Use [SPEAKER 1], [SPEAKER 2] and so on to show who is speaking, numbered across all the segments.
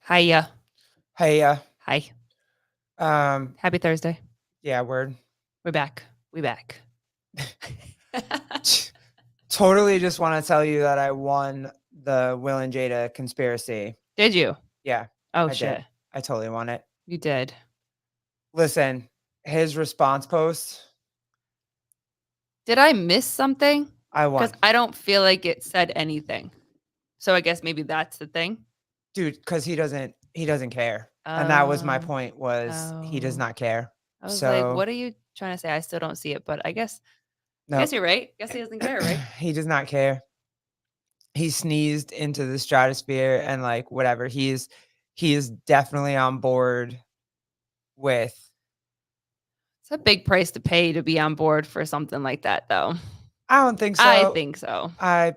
[SPEAKER 1] Hiya.
[SPEAKER 2] Hey,
[SPEAKER 1] Hi.
[SPEAKER 2] um,
[SPEAKER 1] Happy Thursday.
[SPEAKER 2] yeah, word.
[SPEAKER 1] We're back. We back.
[SPEAKER 2] Totally just want to tell you that I won the Will and Jada conspiracy.
[SPEAKER 1] Did you?
[SPEAKER 2] Yeah,
[SPEAKER 1] Oh
[SPEAKER 2] I did.
[SPEAKER 1] shit.
[SPEAKER 2] I totally won it.
[SPEAKER 1] You did.
[SPEAKER 2] Listen, his response post,
[SPEAKER 1] Did I miss something?
[SPEAKER 2] I
[SPEAKER 1] Because
[SPEAKER 2] won.
[SPEAKER 1] I don't feel like it said anything. So I guess maybe that's the thing.
[SPEAKER 2] Dude, because he doesn't care. And that was my
[SPEAKER 1] Oh.
[SPEAKER 2] point was he does
[SPEAKER 1] Oh.
[SPEAKER 2] not care.
[SPEAKER 1] I was like,
[SPEAKER 2] So
[SPEAKER 1] what are you trying to say? I still don't see it, but I guess
[SPEAKER 2] no,
[SPEAKER 1] you're right. Guess he doesn't care, right?
[SPEAKER 2] he does not care. He sneezed into the stratosphere and like whatever. He is definitely on board with.
[SPEAKER 1] It's a big price to pay to be on board for something like that though.
[SPEAKER 2] I don't think
[SPEAKER 1] I
[SPEAKER 2] so.
[SPEAKER 1] think so.
[SPEAKER 2] I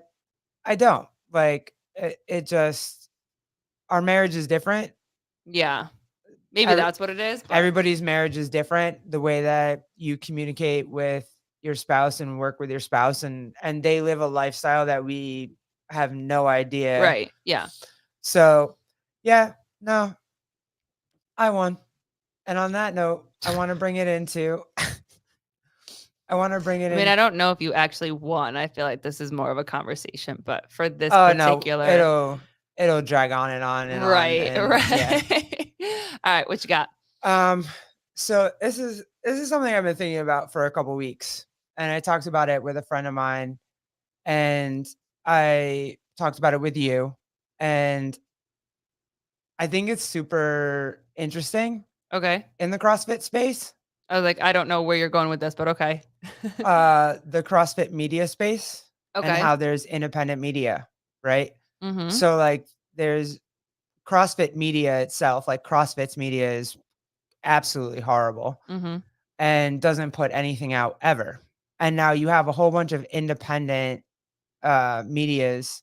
[SPEAKER 2] don't. Like it just our marriage is different.
[SPEAKER 1] Yeah. Maybe
[SPEAKER 2] Every,
[SPEAKER 1] that's what it is, but
[SPEAKER 2] everybody's marriage is different. The way that you communicate with your spouse and work with your spouse and they live a lifestyle that we have no idea.
[SPEAKER 1] right. Yeah.
[SPEAKER 2] So, yeah, no, I won. And on that note, I want to bring it into I want to bring it
[SPEAKER 1] I mean,
[SPEAKER 2] in.
[SPEAKER 1] I don't know if you actually won. I feel like this is more of a conversation, but for this
[SPEAKER 2] Oh no,
[SPEAKER 1] particular
[SPEAKER 2] it'll drag on and on and on
[SPEAKER 1] right,
[SPEAKER 2] and yeah.
[SPEAKER 1] right. All right, what you got?
[SPEAKER 2] Um, so this is something I've been thinking about for a couple weeks, and I talked about it with a friend of mine, and I talked about it with you, and I think it's super interesting
[SPEAKER 1] Okay.
[SPEAKER 2] in the CrossFit space,
[SPEAKER 1] I was like, I don't know where you're going with this, but okay.
[SPEAKER 2] the CrossFit media space, and
[SPEAKER 1] Okay.
[SPEAKER 2] how there's independent media, right?
[SPEAKER 1] Mhm.
[SPEAKER 2] So like there's CrossFit media itself, like CrossFit's media is absolutely horrible
[SPEAKER 1] Mhm.
[SPEAKER 2] and doesn't put anything out ever. And now you have a whole bunch of independent medias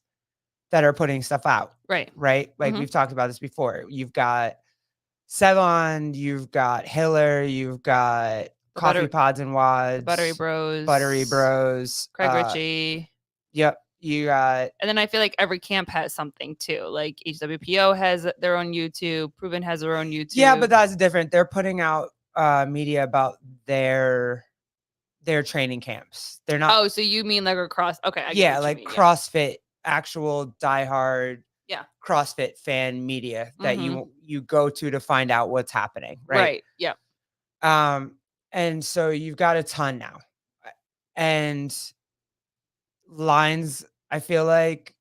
[SPEAKER 2] that are putting stuff out,
[SPEAKER 1] Right.
[SPEAKER 2] right? Like
[SPEAKER 1] Mhm.
[SPEAKER 2] we've talked about this before. You've got Sevan, you've got Hiller, you've got
[SPEAKER 1] The
[SPEAKER 2] Coffee
[SPEAKER 1] butter
[SPEAKER 2] Pods and
[SPEAKER 1] the Buttery
[SPEAKER 2] Wads, Buttery
[SPEAKER 1] Bros,
[SPEAKER 2] Bros.
[SPEAKER 1] Craig Ritchie.
[SPEAKER 2] Yep, you got
[SPEAKER 1] And then I feel like every camp has something too. Like HWPO has their own YouTube, Proven has their own
[SPEAKER 2] yeah, but
[SPEAKER 1] YouTube.
[SPEAKER 2] that's different. They're putting out media about their training camps. They're not.
[SPEAKER 1] Oh, so you mean like a cross? Okay, I get
[SPEAKER 2] Yeah,
[SPEAKER 1] what you
[SPEAKER 2] like
[SPEAKER 1] mean. Yeah.
[SPEAKER 2] CrossFit, actual diehard
[SPEAKER 1] Yeah.
[SPEAKER 2] CrossFit fan media that
[SPEAKER 1] Mhm.
[SPEAKER 2] you go to find out what's happening, right?
[SPEAKER 1] Right. Yeah.
[SPEAKER 2] Um, and so you've got a ton now, and lines I feel like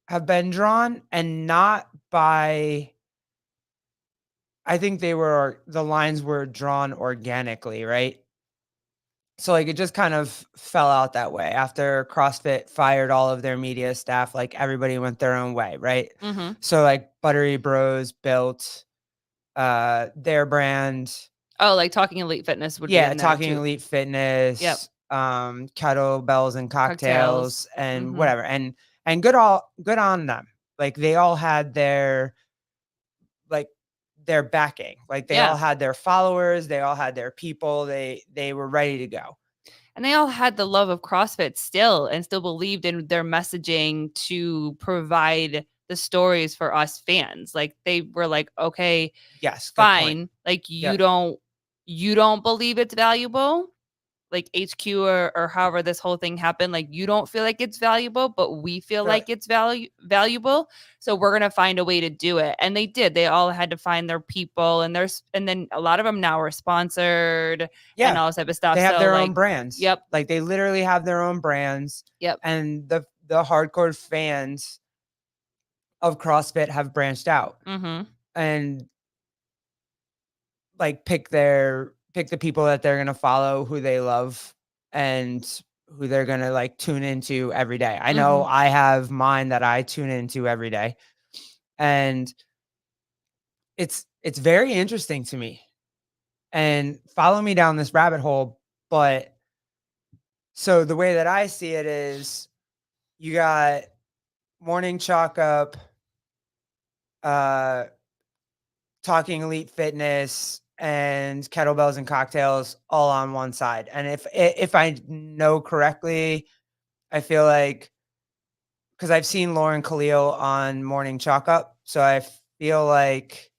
[SPEAKER 2] have been drawn, and not by. I think the lines were drawn organically, right? So like it just kind of fell out that way after CrossFit fired all of their media staff. Like everybody went their own way, right?
[SPEAKER 1] Mhm.
[SPEAKER 2] So like Buttery Bros built their brand.
[SPEAKER 1] Oh, like Talking Elite Fitness would be
[SPEAKER 2] Yeah,
[SPEAKER 1] in there
[SPEAKER 2] Talking
[SPEAKER 1] too.
[SPEAKER 2] Elite
[SPEAKER 1] Yep.
[SPEAKER 2] Fitness, kettlebells and
[SPEAKER 1] Cocktails.
[SPEAKER 2] cocktails and
[SPEAKER 1] Mhm.
[SPEAKER 2] whatever. And good on them. Like they all had like their backing. Like they all
[SPEAKER 1] Yeah.
[SPEAKER 2] had their followers, they all had their people. They were ready to go.
[SPEAKER 1] And they all had the love of CrossFit still and still believed in their messaging to provide the stories for us fans. Like they were like, okay,
[SPEAKER 2] Yes, good point.
[SPEAKER 1] fine. Like
[SPEAKER 2] Yep.
[SPEAKER 1] you don't believe it's valuable. Like HQ or however this whole thing happened, like you don't feel like it's valuable, but we feel
[SPEAKER 2] Right.
[SPEAKER 1] like it's valuable. So we're gonna find a way to do it. And they did. They all had to find their people, and then a lot of them now are sponsored and
[SPEAKER 2] Yeah.
[SPEAKER 1] all this type of stuff.
[SPEAKER 2] They have
[SPEAKER 1] So
[SPEAKER 2] their own
[SPEAKER 1] like,
[SPEAKER 2] brands.
[SPEAKER 1] yep,
[SPEAKER 2] Like they literally have their own brands,
[SPEAKER 1] yep.
[SPEAKER 2] and the hardcore fans of CrossFit have branched out
[SPEAKER 1] Mm-hmm.
[SPEAKER 2] and like pick the people that they're going to follow, who they love and who they're going to like tune into every day. I know
[SPEAKER 1] Mm-hmm.
[SPEAKER 2] I have mine that I tune into every day, and it's very interesting to me, and follow me down this rabbit hole. But so the way that I see it is you got morning chalk up, uh Talking Elite Fitness and kettlebells and cocktails all on one side. And if I know correctly, I feel like because I've seen Lauren Khalil on Morning Chalk Up, so feel like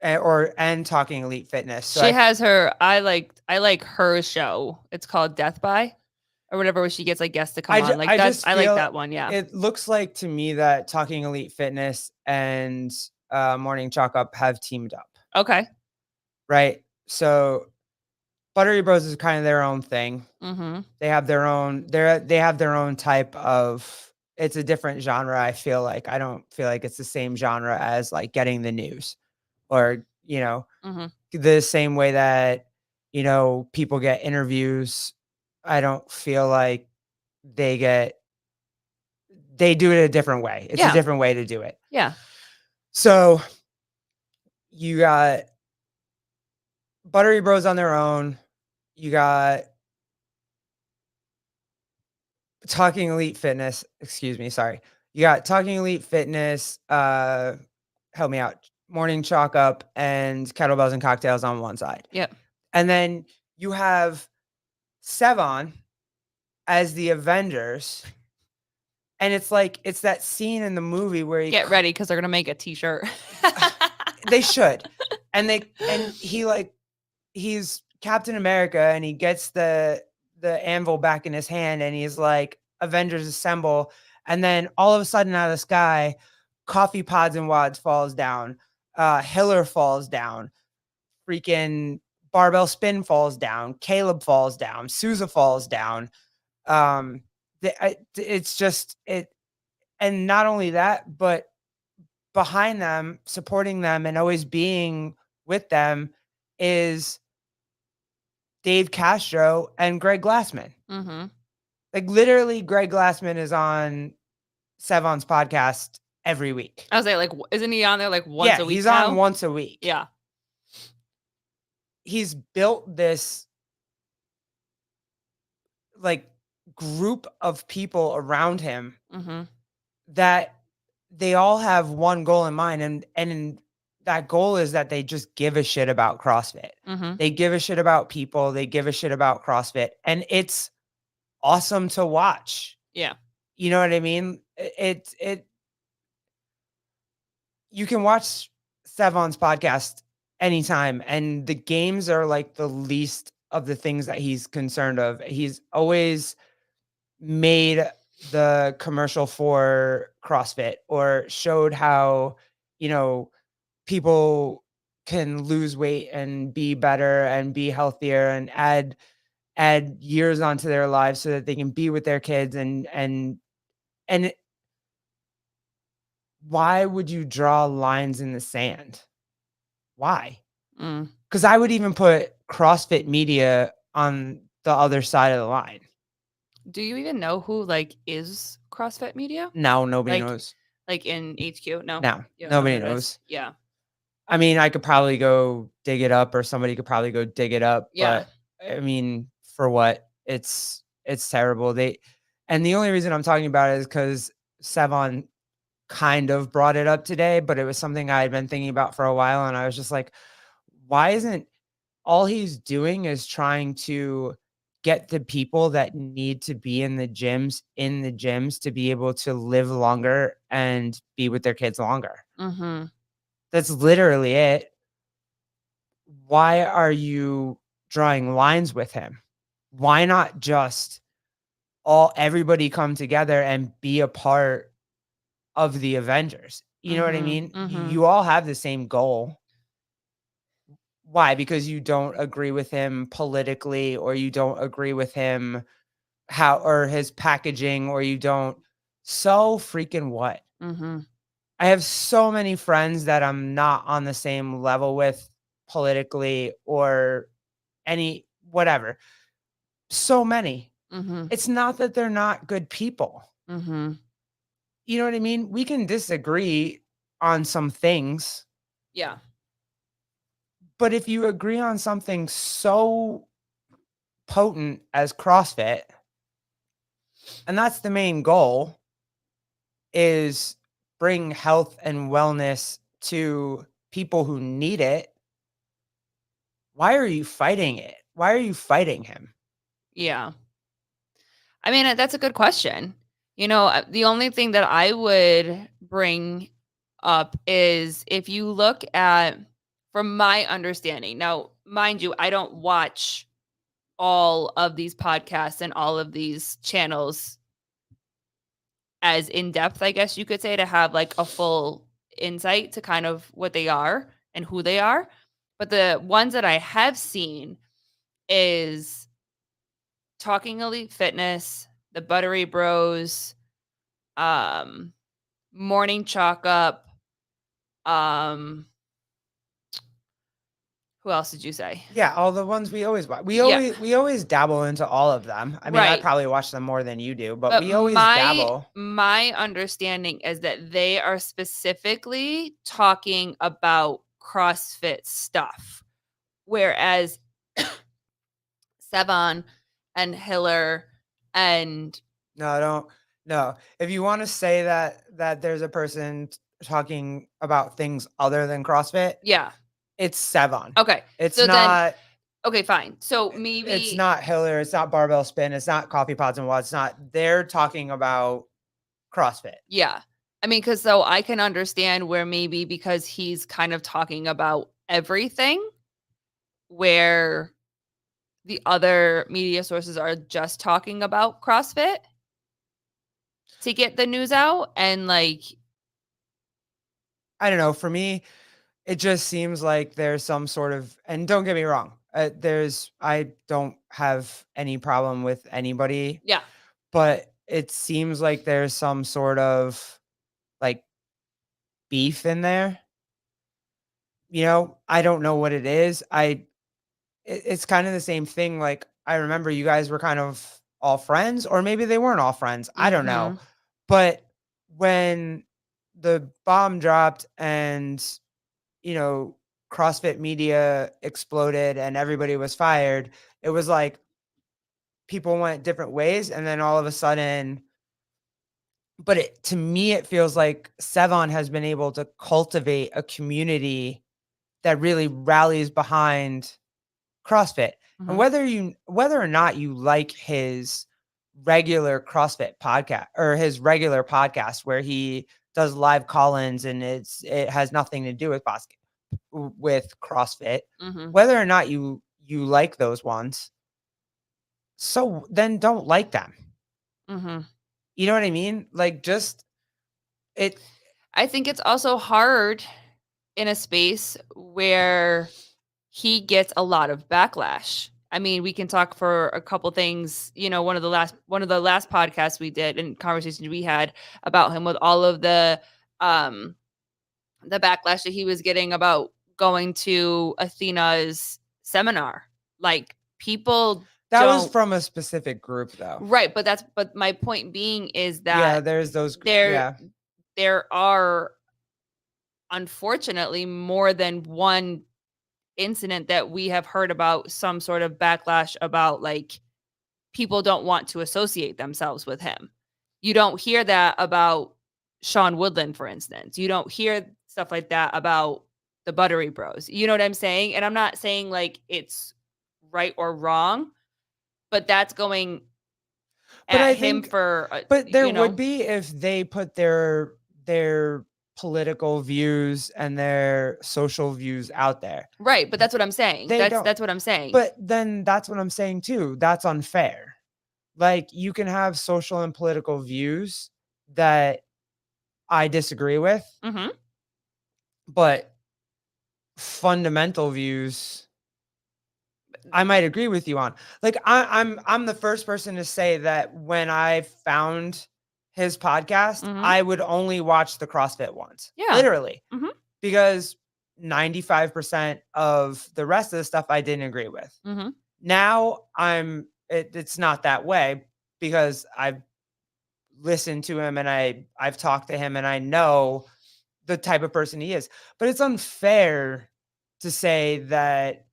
[SPEAKER 2] and Talking Elite Fitness. So
[SPEAKER 1] She has her I like her show. It's called Death by or whatever where she gets like guests to come on. Like
[SPEAKER 2] I
[SPEAKER 1] that
[SPEAKER 2] just
[SPEAKER 1] I like
[SPEAKER 2] feel
[SPEAKER 1] that one, yeah.
[SPEAKER 2] it looks like to me that Talking Elite Fitness and Morning Chalk Up have teamed up,
[SPEAKER 1] Okay.
[SPEAKER 2] right? So Buttery Bros is kind of their own thing.
[SPEAKER 1] Mhm.
[SPEAKER 2] They have their own type of, it's a different genre. I feel like I don't feel like it's the same genre as like Getting the News or,
[SPEAKER 1] Mhm.
[SPEAKER 2] the same way that, people get interviews. I don't feel like they get they do it a different way. It's a
[SPEAKER 1] Yeah.
[SPEAKER 2] different way to do it.
[SPEAKER 1] Yeah.
[SPEAKER 2] So you got Buttery Bros on their own. You got Talking Elite Fitness. Excuse me, sorry. You got Talking Elite Fitness, help me out. Morning Chalk Up and Kettlebells and Cocktails on one side.
[SPEAKER 1] Yep.
[SPEAKER 2] And then you have Sevan as the Avengers. And it's like it's that scene in the movie where
[SPEAKER 1] Get ready because they're gonna make a t-shirt.
[SPEAKER 2] they should. And he like he's Captain America and he gets the anvil back in his hand and he's like, Avengers assemble. And then all of a sudden out of the sky, Coffee Pods and Wads falls down. Hiller falls down. Freaking Barbell Spin falls down. Caleb falls down. Souza falls down. It's just it. And not only that, but behind them, supporting them and always being with them is Dave Castro and Greg Glassman.
[SPEAKER 1] Mhm.
[SPEAKER 2] Like literally, Greg Glassman is on Sevan's podcast every week.
[SPEAKER 1] I was like, isn't he on there like once
[SPEAKER 2] Yeah,
[SPEAKER 1] a week
[SPEAKER 2] he's on
[SPEAKER 1] now?
[SPEAKER 2] once a week.
[SPEAKER 1] Yeah.
[SPEAKER 2] He's built this like group of people around him
[SPEAKER 1] Mhm.
[SPEAKER 2] that they all have one goal in mind, and that goal is that they just give a shit about CrossFit.
[SPEAKER 1] Mhm.
[SPEAKER 2] They give a shit about people. They give a shit about CrossFit, and it's awesome to watch.
[SPEAKER 1] Yeah.
[SPEAKER 2] You know what I mean? You can watch Sevan's podcast anytime, and the games are like the least of the things that he's concerned of. He's always made the commercial for CrossFit or showed how, you know, people can lose weight and be better and be healthier and add years onto their lives so that they can be with their kids and why would you draw lines in the sand? Why?
[SPEAKER 1] Mm.
[SPEAKER 2] Because I would even put CrossFit Media on the other side of the line.
[SPEAKER 1] Do you even know who like is CrossFit Media?
[SPEAKER 2] No, nobody
[SPEAKER 1] Like
[SPEAKER 2] knows.
[SPEAKER 1] like in HQ? No.
[SPEAKER 2] No,
[SPEAKER 1] You don't know who
[SPEAKER 2] nobody
[SPEAKER 1] it is?
[SPEAKER 2] knows.
[SPEAKER 1] Yeah.
[SPEAKER 2] I mean, I could probably go dig it up or somebody could probably go dig it up,
[SPEAKER 1] Yeah.
[SPEAKER 2] but I mean, for what? It's terrible. And the only reason I'm talking about it is because Sevan kind of brought it up today, but it was something I had been thinking about for a while. And I was just like, why isn't all he's doing is trying to get the people that need to be in the gyms to be able to live longer and be with their kids longer.
[SPEAKER 1] Mhm.
[SPEAKER 2] That's literally it. Why are you drawing lines with him? Why not just everybody come together and be a part of the Avengers? You know what I
[SPEAKER 1] Mhm.
[SPEAKER 2] mean?
[SPEAKER 1] Mhm.
[SPEAKER 2] You all have the same goal. Why? Because you don't agree with him politically or you don't agree with him how or his packaging or you don't so freaking what?
[SPEAKER 1] Mhm.
[SPEAKER 2] I have so many friends that I'm not on the same level with politically or any whatever. So many.
[SPEAKER 1] Mhm.
[SPEAKER 2] It's not that they're not good people.
[SPEAKER 1] Mhm.
[SPEAKER 2] You know what I mean? We can disagree on some things,
[SPEAKER 1] Yeah.
[SPEAKER 2] but if you agree on something so potent as CrossFit, and that's the main goal is bring health and wellness to people who need it. Why are you fighting it? Why are you fighting him?
[SPEAKER 1] Yeah. I mean, that's a good question. The only thing that I would bring up is if you look at, from my understanding, now, mind you, I don't watch all of these podcasts and all of these channels as in depth, I guess you could say, to have like a full insight to kind of what they are and who they are. But the ones that I have seen is Talking Elite Fitness, the Buttery Bros, um, Morning Chalk Up, um, who else did you say?
[SPEAKER 2] Yeah, all the ones we always watch.
[SPEAKER 1] Yeah,
[SPEAKER 2] We always dabble into all of them. I mean, I
[SPEAKER 1] right.
[SPEAKER 2] probably watch them more than you do, but
[SPEAKER 1] But
[SPEAKER 2] we always
[SPEAKER 1] my
[SPEAKER 2] dabble.
[SPEAKER 1] my understanding is that they are specifically talking about CrossFit stuff, whereas Sevan and Hiller and
[SPEAKER 2] No, don't. No. If you want to say that there's a person talking about things other than CrossFit,
[SPEAKER 1] yeah.
[SPEAKER 2] it's Sevan.
[SPEAKER 1] Okay.
[SPEAKER 2] It's
[SPEAKER 1] So then
[SPEAKER 2] not
[SPEAKER 1] okay, fine. So
[SPEAKER 2] it's
[SPEAKER 1] maybe
[SPEAKER 2] not Hiller, it's not barbell spin, it's not coffee pods and what. It's not. They're talking about CrossFit.
[SPEAKER 1] yeah. I mean, cuz so I can understand where maybe because he's kind of talking about everything where the other media sources are just talking about CrossFit to get the news out and like
[SPEAKER 2] I don't know. For me, it just seems like there's some sort of, and don't get me wrong, I don't have any problem with anybody,
[SPEAKER 1] yeah.
[SPEAKER 2] but it seems like there's some sort of like beef in there. I don't know what it is. It's kind of the same thing. Like, I remember you guys were kind of all friends, or maybe they weren't all friends. I don't know.
[SPEAKER 1] Mhm.
[SPEAKER 2] But when the bomb dropped and, you know, CrossFit Media exploded and everybody was fired, it was like people went different ways. And then all of a sudden, but to me, it feels like Sevan has been able to cultivate a community that really rallies behind CrossFit. And
[SPEAKER 1] Mhm.
[SPEAKER 2] whether or not you like his regular CrossFit podcast or his regular podcast where he does live call-ins and it has nothing to do with with CrossFit,
[SPEAKER 1] Mhm.
[SPEAKER 2] whether or not you like those ones, so then don't like them.
[SPEAKER 1] Mhm.
[SPEAKER 2] You know what I mean? Like, just it
[SPEAKER 1] I think it's also hard in a space where he gets a lot of backlash. I mean, we can talk for a couple things, one of the last podcasts we did and conversations we had about him with all of um the backlash that he was getting about going to Athena's seminar. Like people
[SPEAKER 2] that was
[SPEAKER 1] don't
[SPEAKER 2] from a specific group though.
[SPEAKER 1] right, but my point being is
[SPEAKER 2] Yeah,
[SPEAKER 1] that
[SPEAKER 2] there's those
[SPEAKER 1] there
[SPEAKER 2] yeah.
[SPEAKER 1] there are unfortunately more than one incident that we have heard about some sort of backlash about like people don't want to associate themselves with him. You don't hear that about Sean Woodland, for instance. You don't hear stuff like that about the Buttery Bros. You know what I'm saying? And I'm not saying like it's right or wrong, but that's going
[SPEAKER 2] But
[SPEAKER 1] at
[SPEAKER 2] I
[SPEAKER 1] him
[SPEAKER 2] think
[SPEAKER 1] for,
[SPEAKER 2] but there would be if they put their political views and their social views out there.
[SPEAKER 1] right. But that's what I'm saying.
[SPEAKER 2] They don't.
[SPEAKER 1] That's what I'm saying.
[SPEAKER 2] But then that's what I'm saying too. That's unfair. Like, you can have social and political views that I disagree with,
[SPEAKER 1] Hmm.
[SPEAKER 2] but fundamental views I might agree with you on. Like, I'm the first person to say that when I found his podcast,
[SPEAKER 1] Hmm.
[SPEAKER 2] I would only watch the CrossFit ones.
[SPEAKER 1] Yeah.
[SPEAKER 2] Literally.
[SPEAKER 1] Hmm.
[SPEAKER 2] Because 95% of the rest of the stuff I didn't agree with.
[SPEAKER 1] Hmm.
[SPEAKER 2] Now it's not that way because I've listened to him and I've talked to him and I know the type of person he is. But it's unfair to say that,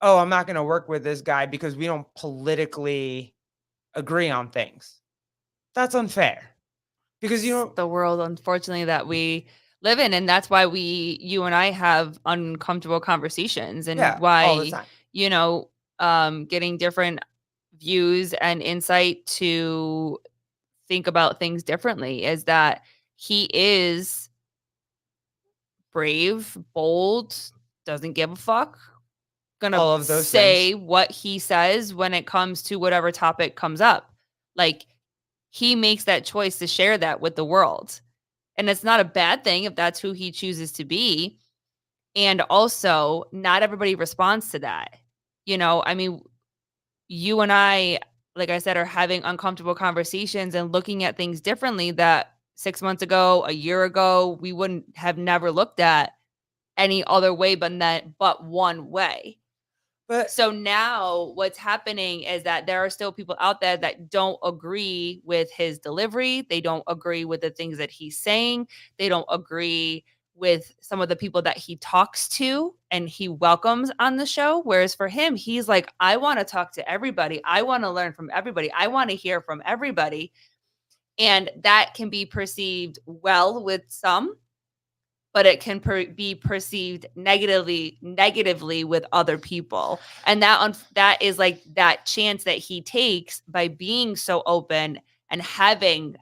[SPEAKER 2] oh, I'm not going to work with this guy because we don't politically agree on things. That's unfair because you
[SPEAKER 1] It's
[SPEAKER 2] don't.
[SPEAKER 1] the world, unfortunately, that we live in, and that's why you and I have uncomfortable conversations, and
[SPEAKER 2] Yeah, all the
[SPEAKER 1] why
[SPEAKER 2] time.
[SPEAKER 1] you know getting different views and insight to think about things differently is that he is brave, bold, doesn't give a fuck, gonna
[SPEAKER 2] All of those things.
[SPEAKER 1] say what he says when it comes to whatever topic comes up. Like, he makes that choice to share that with the world. And it's not a bad thing if that's who he chooses to be. And also, not everybody responds to that. I mean, you and I, like I said, are having uncomfortable conversations and looking at things differently that 6 months ago, a year ago, we wouldn't have never looked at any other way but one way.
[SPEAKER 2] But
[SPEAKER 1] So now what's happening is that there are still people out there that don't agree with his delivery. They don't agree with the things that he's saying. They don't agree with some of the people that he talks to and he welcomes on the show. Whereas for him, he's like, I want to talk to everybody. I want to learn from everybody. I want to hear from everybody. And that can be perceived well with some, but it can be perceived negatively with other people. And that is like that chance that he takes by being so open and having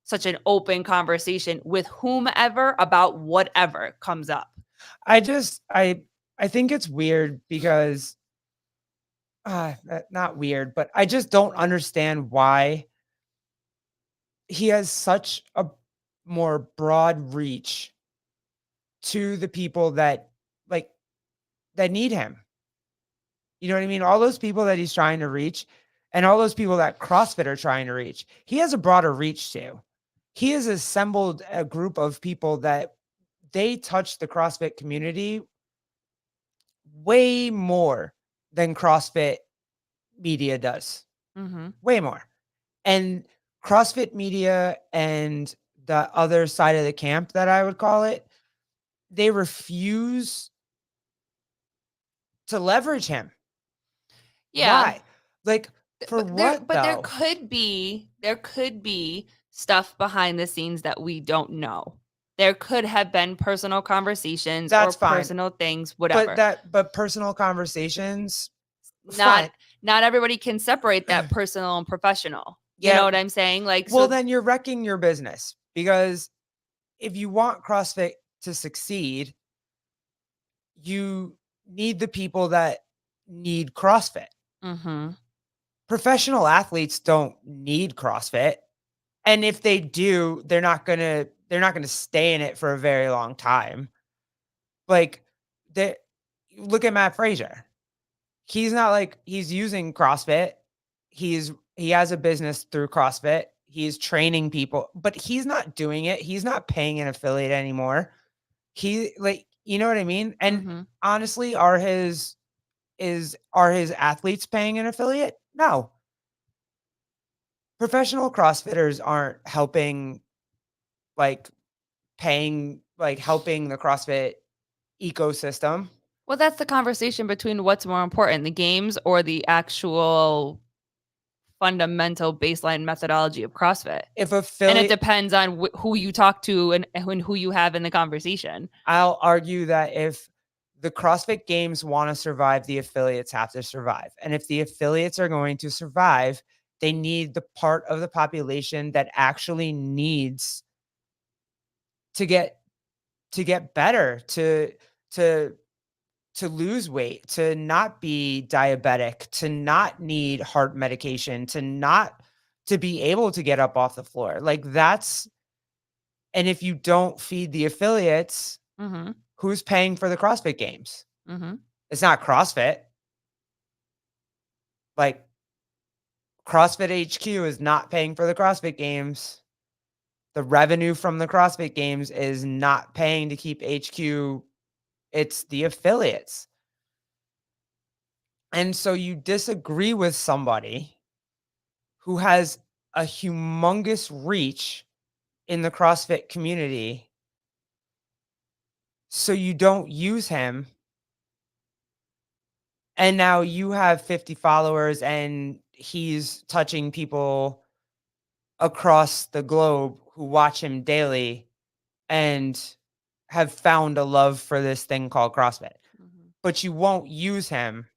[SPEAKER 1] such an open conversation with whomever about whatever comes up.
[SPEAKER 2] I think it's weird because not weird, but I just don't understand why he has such a more broad reach to the people that like that need him. You know what I mean? All those people that he's trying to reach and all those people that CrossFit are trying to reach. He has a broader reach to. He has assembled a group of people that they touch the CrossFit community way more than CrossFit media does.
[SPEAKER 1] Mm-hmm.
[SPEAKER 2] Way more. And CrossFit media and the other side of the camp that I would call it, they refuse to leverage him.
[SPEAKER 1] Yeah.
[SPEAKER 2] Why? Like, for what
[SPEAKER 1] There
[SPEAKER 2] though?
[SPEAKER 1] could be stuff behind the scenes that we don't know. There could have been personal conversations or
[SPEAKER 2] That's fine.
[SPEAKER 1] personal things, whatever.
[SPEAKER 2] But personal conversations,
[SPEAKER 1] Not
[SPEAKER 2] fine.
[SPEAKER 1] not everybody can separate that personal and professional. You know
[SPEAKER 2] Yeah.
[SPEAKER 1] what I'm saying? Like,
[SPEAKER 2] Well,
[SPEAKER 1] so
[SPEAKER 2] then you're wrecking your business because if you want CrossFit to succeed, you need the people that need CrossFit.
[SPEAKER 1] mhm.
[SPEAKER 2] Professional athletes don't need CrossFit. And if they do, they're not gonna stay in it for a very long time. Like, they look at Matt Frazier. He's not like he's using CrossFit. He has a business through CrossFit. He's training people, but he's not doing it. He's not paying an affiliate anymore. He like, you know what I mean? And
[SPEAKER 1] Mhm.
[SPEAKER 2] honestly, are his athletes paying an affiliate? No. Professional CrossFitters aren't helping like helping the CrossFit ecosystem.
[SPEAKER 1] Well, that's the conversation between what's more important, the games or the actual fundamental baseline methodology of CrossFit.
[SPEAKER 2] If
[SPEAKER 1] And it
[SPEAKER 2] affiliate
[SPEAKER 1] depends on who you talk to and who you have in the conversation.
[SPEAKER 2] I'll argue that if the CrossFit Games want to survive, the affiliates have to survive. And if the affiliates are going to survive, they need the part of the population that actually needs to get better, to to lose weight, to not be diabetic, to not need heart medication, to be able to get up off the floor. Like that's and if you don't feed the affiliates,
[SPEAKER 1] Mhm.
[SPEAKER 2] who's paying for the CrossFit Games?
[SPEAKER 1] Mhm.
[SPEAKER 2] It's not CrossFit. Like CrossFit HQ is not paying for the CrossFit Games. The revenue from the CrossFit Games is not paying to keep HQ. It's the affiliates. And so you disagree with somebody who has a humongous reach in the CrossFit community. So you don't use him. And now you have 50 followers and he's touching people across the globe who watch him daily and have found a love for this thing called CrossFit.
[SPEAKER 1] Mhm.
[SPEAKER 2] But you won't use him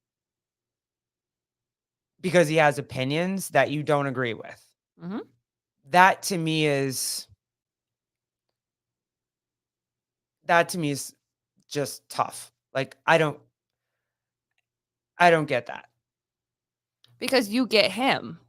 [SPEAKER 2] because he has opinions that you don't agree with.
[SPEAKER 1] Mhm.
[SPEAKER 2] That to me is that to me is just tough. Like, I don't get that.
[SPEAKER 1] Because you get him.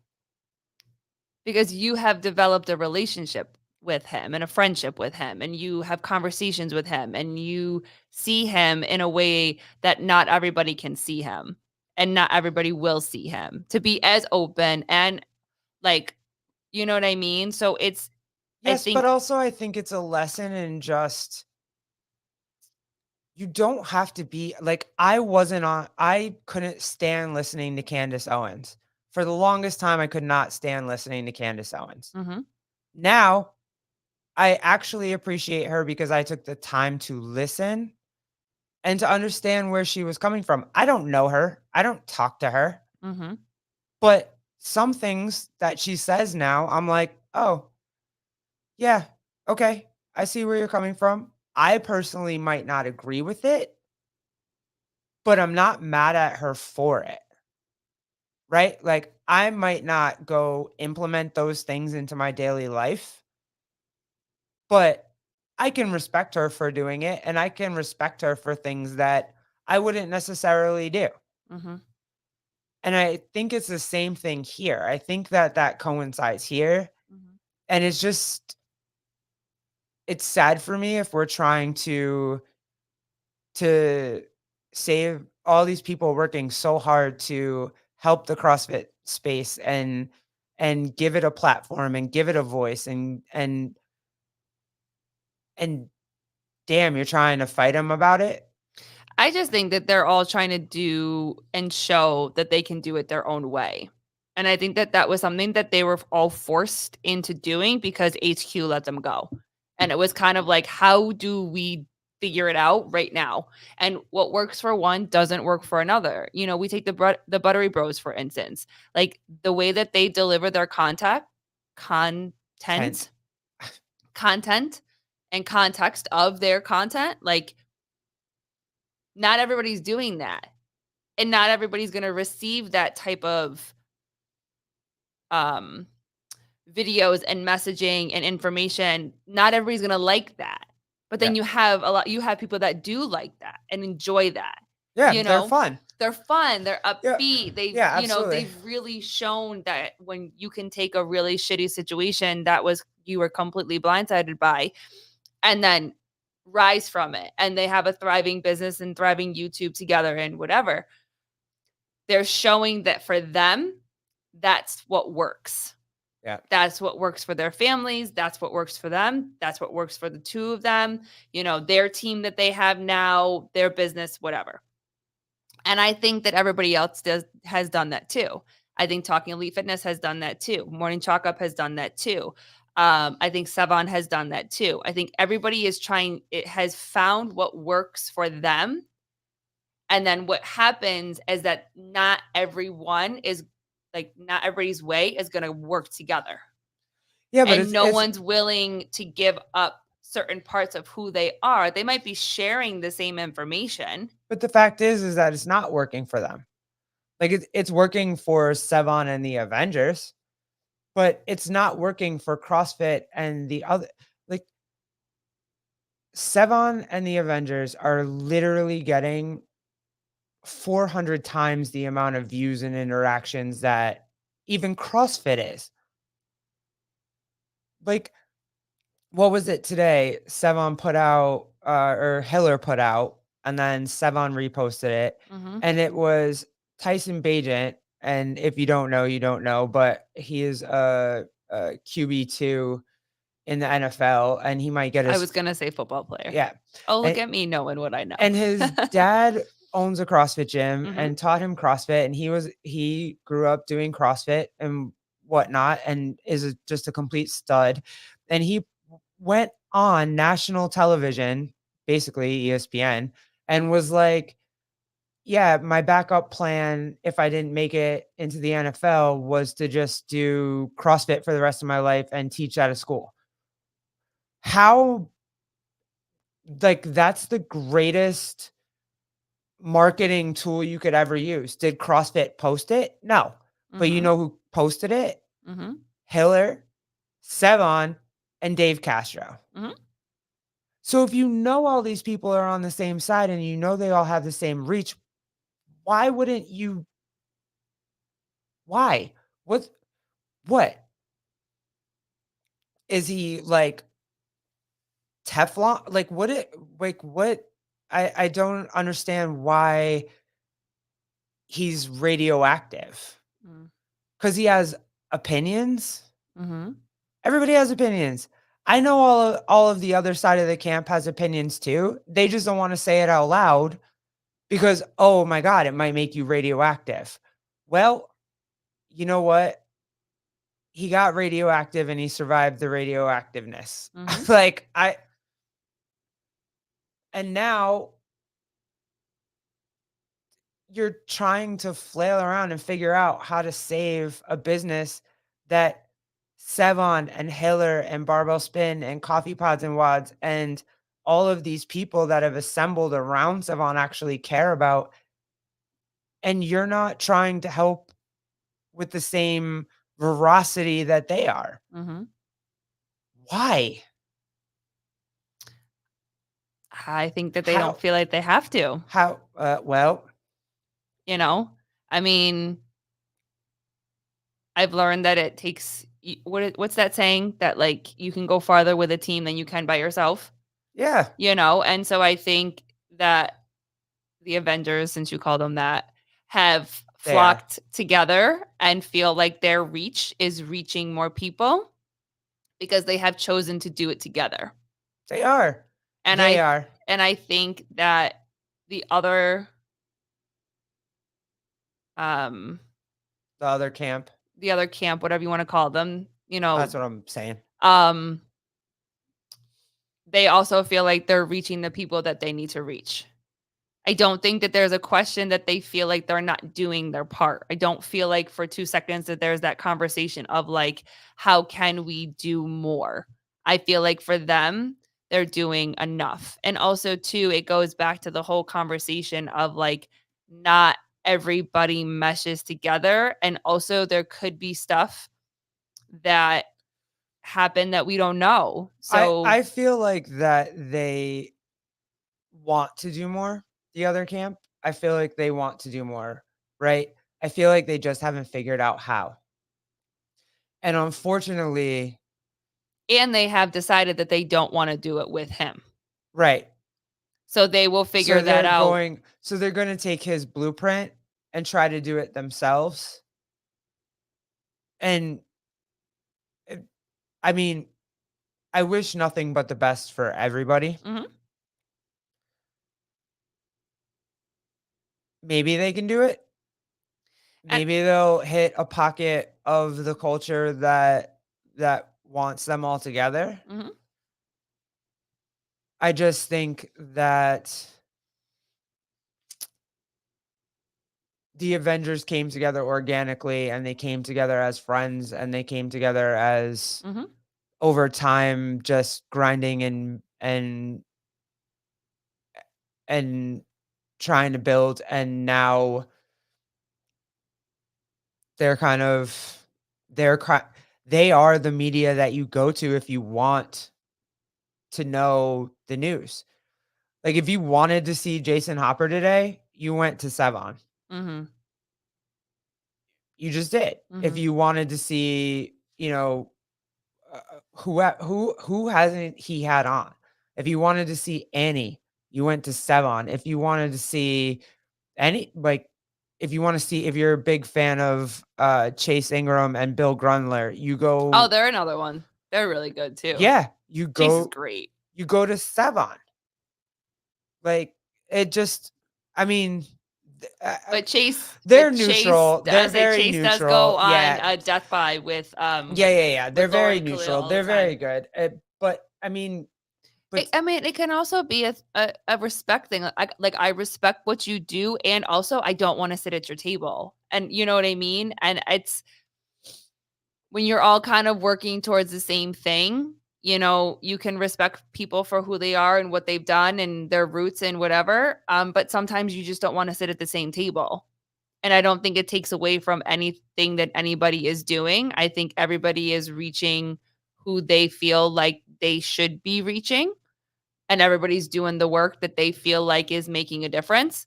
[SPEAKER 1] Because you have developed a relationship with him and a friendship with him, and you have conversations with him, and you see him in a way that not everybody can see him, and not everybody will see him to be as open and, like, you know what I mean? So it's I
[SPEAKER 2] Yes, but
[SPEAKER 1] think
[SPEAKER 2] also I think it's a lesson in just you don't have to be like I couldn't stand listening to Candace Owens. For the longest time I could not stand listening to Candace Owens.
[SPEAKER 1] Mhm,
[SPEAKER 2] Now, I actually appreciate her because I took the time to listen and to understand where she was coming from. I don't know her. I don't talk to her,
[SPEAKER 1] mhm.
[SPEAKER 2] but some things that she says now, I'm like, "Oh, yeah, okay. I see where you're coming from." I personally might not agree with it, but I'm not mad at her for it, right? Like, I might not go implement those things into my daily life, but I can respect her for doing it, and I can respect her for things that I wouldn't necessarily do.
[SPEAKER 1] Mhm,
[SPEAKER 2] And I think it's the same thing here. I think that that coincides here,
[SPEAKER 1] mhm.
[SPEAKER 2] and it's sad for me if we're trying to save all these people working so hard to help the CrossFit space and give it a platform and give it a voice and damn, you're trying to fight them about it.
[SPEAKER 1] I just think that they're all trying to do and show that they can do it their own way. And I think that that was something that they were all forced into doing because HQ let them go. And it was kind of like, how do we figure it out right now? And what works for one doesn't work for another. You know, we take the Buttery Bros for instance. Like the way that they deliver their
[SPEAKER 2] Tent.
[SPEAKER 1] content, content, and context of their content, like not everybody's doing that. And not everybody's gonna receive that type of, um, videos and messaging and information. Not everybody's gonna like that. But then
[SPEAKER 2] Yeah.
[SPEAKER 1] you have people that do like that and enjoy that,
[SPEAKER 2] Yeah,
[SPEAKER 1] you
[SPEAKER 2] they're
[SPEAKER 1] know?
[SPEAKER 2] fun.
[SPEAKER 1] They're fun, they're
[SPEAKER 2] Yeah.
[SPEAKER 1] upbeat,
[SPEAKER 2] Yeah, absolutely.
[SPEAKER 1] they've really shown that when you can take a really shitty situation that was you were completely blindsided by, and then rise from it, and they have a thriving business and thriving YouTube together and whatever. They're showing that for them, that's what works.
[SPEAKER 2] Yeah.
[SPEAKER 1] That's what works for their families. That's what works for them. That's what works for the two of them. You know, their team that they have now, their business, whatever. And I think that everybody else has done that too. I think Talking Elite Fitness has done that too. Morning Chalk Up has done that too. I think Sevan has done that too. I think everybody is trying, it has found what works for them, and then what happens is that not everyone is like, not everybody's way is gonna work together.
[SPEAKER 2] Yeah, but
[SPEAKER 1] And
[SPEAKER 2] it's
[SPEAKER 1] no
[SPEAKER 2] it's
[SPEAKER 1] one's willing to give up certain parts of who they are. They might be sharing the same information.
[SPEAKER 2] but the fact is that it's not working for them. Like it's working for Sevan and the Avengers, but it's not working for CrossFit and the other like Sevan and the Avengers are literally getting 400 times the amount of views and interactions that even CrossFit is. Like, what was it today? Sevan put out, or Hiller put out, and then Sevan reposted it,
[SPEAKER 1] Mhm.
[SPEAKER 2] and it was Tyson Bagent. And if you don't know, you don't know, but he is a QB2 in the NFL, and he might get
[SPEAKER 1] I
[SPEAKER 2] his
[SPEAKER 1] was gonna say football player.
[SPEAKER 2] yeah,
[SPEAKER 1] Oh, look
[SPEAKER 2] and
[SPEAKER 1] at me knowing what I know.
[SPEAKER 2] and his dad owns a CrossFit gym
[SPEAKER 1] Mhm.
[SPEAKER 2] and taught him CrossFit, and he grew up doing CrossFit and whatnot, and is just a complete stud. And he went on national television, basically ESPN, and was like, "Yeah, my backup plan if I didn't make it into the NFL was to just do CrossFit for the rest of my life and teach at a school." How like that's the greatest marketing tool you could ever use. Did CrossFit post it? No. But you
[SPEAKER 1] Mhm.
[SPEAKER 2] know who posted it?
[SPEAKER 1] Mhm.
[SPEAKER 2] Hiller, Sevan, and Dave Castro.
[SPEAKER 1] Mhm.
[SPEAKER 2] So if you know all these people are on the same side and you know they all have the same reach, why wouldn't you why? What what? Is he like Teflon? What I don't understand why he's radioactive.
[SPEAKER 1] Mm.
[SPEAKER 2] 'Cause he has opinions?
[SPEAKER 1] Mhm.
[SPEAKER 2] Everybody has opinions. I know all of the other side of the camp has opinions too. They just don't wanna say it out loud because, "Oh my god, it might make you radioactive." Well, you know what? He got radioactive and he survived the radioactiveness.
[SPEAKER 1] Mhm.
[SPEAKER 2] Like, I and now you're trying to flail around and figure out how to save a business that Sevan and Hiller and Barbell Spin and Coffee Pods and Wads and all of these people that have assembled around Sevan actually care about, and you're not trying to help with the same veracity that they are.
[SPEAKER 1] Mhm.
[SPEAKER 2] Why?
[SPEAKER 1] I think that they don't
[SPEAKER 2] How?
[SPEAKER 1] feel like they have to,
[SPEAKER 2] How? Well,
[SPEAKER 1] you know? I mean, I've learned that it takes what's that saying that like you can go farther with a team than you can by yourself,
[SPEAKER 2] yeah,
[SPEAKER 1] you know? And so I think that the Avengers, since you call them that, have
[SPEAKER 2] they are.
[SPEAKER 1] flocked together and feel like their reach is reaching more people because they have chosen to do it together.
[SPEAKER 2] They are.
[SPEAKER 1] And
[SPEAKER 2] They
[SPEAKER 1] I
[SPEAKER 2] are.
[SPEAKER 1] and I think that the other um
[SPEAKER 2] The other camp.
[SPEAKER 1] the other camp, whatever you want to call them,
[SPEAKER 2] That's what I'm saying.
[SPEAKER 1] um they also feel like they're reaching the people that they need to reach. I don't think that there's a question that they feel like they're not doing their part. I don't feel like for 2 seconds that there's that conversation of like, how can we do more? I feel like for them, they're doing enough. And also too, it goes back to the whole conversation of like not everybody meshes together. And also there could be stuff that happened that we don't know. So
[SPEAKER 2] I feel like that they want to do more, the other camp. I feel like they want to do more, right? I feel like they just haven't figured out how. And unfortunately,
[SPEAKER 1] and they have decided that they don't want to do it with him.
[SPEAKER 2] right.
[SPEAKER 1] So they will figure that out.
[SPEAKER 2] So they're going to take his blueprint and try to do it themselves. And it- I mean, I wish nothing but the best for everybody.
[SPEAKER 1] Mhm.
[SPEAKER 2] Maybe they can do it.
[SPEAKER 1] And
[SPEAKER 2] Maybe they'll hit a pocket of the culture that wants them all together.
[SPEAKER 1] mhm,
[SPEAKER 2] I just think that the Avengers came together organically and they came together as friends and they came together as
[SPEAKER 1] mhm.
[SPEAKER 2] over time just grinding and trying to build, and now they're kind of they're ki they are the media that you go to if you want to know the news. Like, if you wanted to see Jason Hopper today, you went to Sevan.
[SPEAKER 1] Mhm.
[SPEAKER 2] You just did. If
[SPEAKER 1] Mhm.
[SPEAKER 2] you wanted to see, who hasn't he had on? If you wanted to see Annie, you went to Sevan. If you wanted to see any like, if you wanna see if you're a big fan of, Chase Ingram and Bill Grunler, you
[SPEAKER 1] Oh,
[SPEAKER 2] go
[SPEAKER 1] they're another one. They're really good too.
[SPEAKER 2] yeah,
[SPEAKER 1] Chase is great.
[SPEAKER 2] you go to Sevan. Like, it just I mean, th they're
[SPEAKER 1] But Chase
[SPEAKER 2] neutral.
[SPEAKER 1] I
[SPEAKER 2] They're
[SPEAKER 1] say
[SPEAKER 2] very
[SPEAKER 1] Chase does go
[SPEAKER 2] neutral.
[SPEAKER 1] on
[SPEAKER 2] Yeah.
[SPEAKER 1] a death by
[SPEAKER 2] Yeah. They're
[SPEAKER 1] with
[SPEAKER 2] very
[SPEAKER 1] Lauren Khalil
[SPEAKER 2] neutral.
[SPEAKER 1] all the
[SPEAKER 2] They're very
[SPEAKER 1] time.
[SPEAKER 2] good. But I mean, but
[SPEAKER 1] I mean, it can also be a respect thing. Like I respect what you do, and also I don't want to sit at your table, and you know what I mean. And it's when you're all kind of working towards the same thing. You can respect people for who they are and what they've done and their roots and whatever. But sometimes you just don't want to sit at the same table. And I don't think it takes away from anything that anybody is doing. I think everybody is reaching who they feel like they should be reaching. and everybody's doing the work that they feel like is making a difference.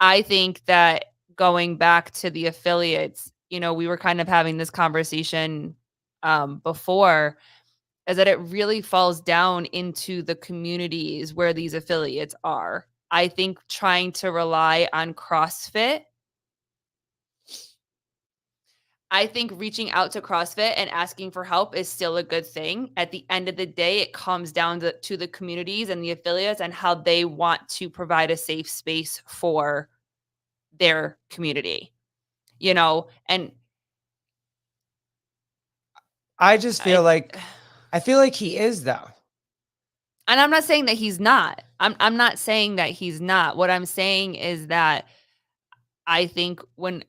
[SPEAKER 1] I think that going back to the affiliates, we were kind of having this conversation before, is that it really falls down into the communities where these affiliates are. I think trying to rely on CrossFit, I think reaching out to CrossFit and asking for help is still a good thing. At the end of the day, it comes down to the communities and the affiliates and how they want to provide a safe space for their community, and
[SPEAKER 2] I just feel
[SPEAKER 1] I
[SPEAKER 2] like he is though.
[SPEAKER 1] and I'm not saying that he's not. I'm not saying that he's not. What I'm saying is that I think when